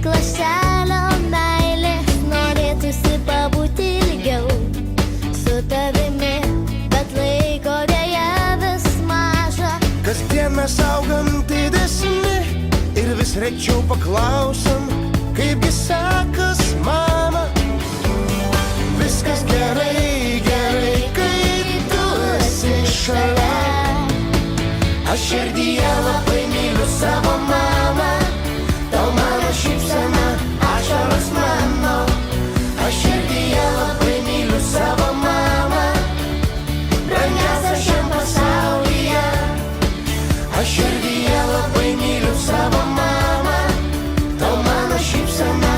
tik lašelio meilės, norėtųsi pabūti ilgiau su tavimi, bet laiko dėja vis maža. Kasdien mes augam didesni ir vis rečiau paklausam, kaipgi sekas, mama. Viskas gerai, gerai, kai tu esi šalia. Aš širdyje labai myliu savo mamą, tau mano šypsena, ašaros mano. Aš širdyje labai myliu savo mamą, brangiausia šiam pasaulyje. Aš širdyje labai myliu savo mamą, tau mano šypsena,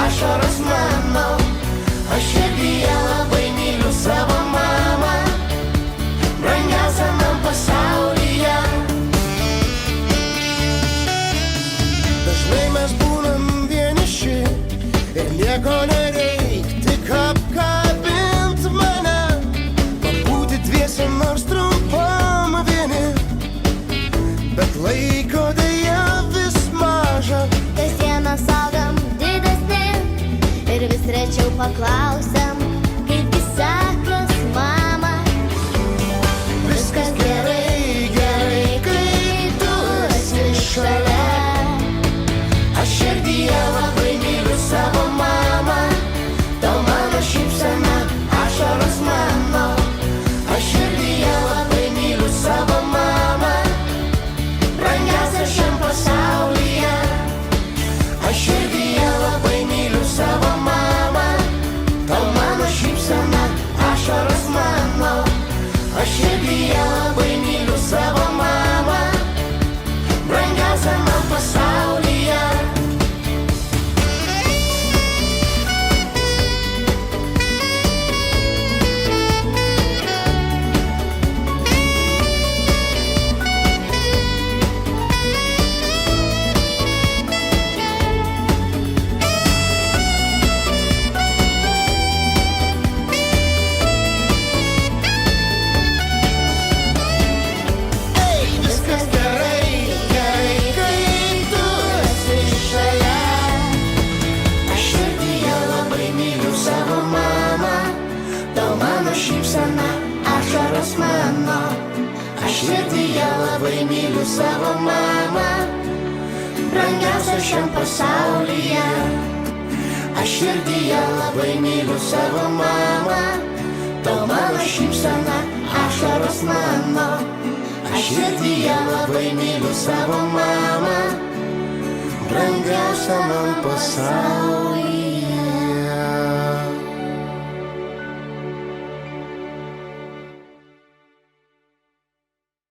ašaros mano. Aš širdyje labai myliu savo mamą, brangiausia man pasaulyje. Dažnai mes būnam vieniši ir nieko nereik, tik apkabint mane, pabūti dviese nors trumpam vieni, bet laiko dėja vis maža. Kasdieną augam didesni ir vis rečiau paklausam, kaipgi sekas, mama. Viskas gerai, gerai, kai tu esi šalia. Aš širdyje labai myliu savo mamą, tau mano šypsena, ašaros mano. Aš širdyje labai myliu savo mamą, brangiausia šiam pasaulyje. Aš širdyje labai myliu savo mamą, tau mano šypsena, ašaros mano. Aš širdyje labai myliu savo mamą, brangiausia man pasaulyje. Viskas gerai, gerai, kai tu esi šalia. Aš širdyje labai myliu savo mamą, tau mano šypsena, ašaros mano. Aš širdyje labai myliu savo mamą, brangiausia šiam pasaulyje. Aš širdyje labai myliu savo mamą, tau mano šypsena, ašaros mano. Aš širdyje labai myliu savo mamą, brangiausia man pasaulyje.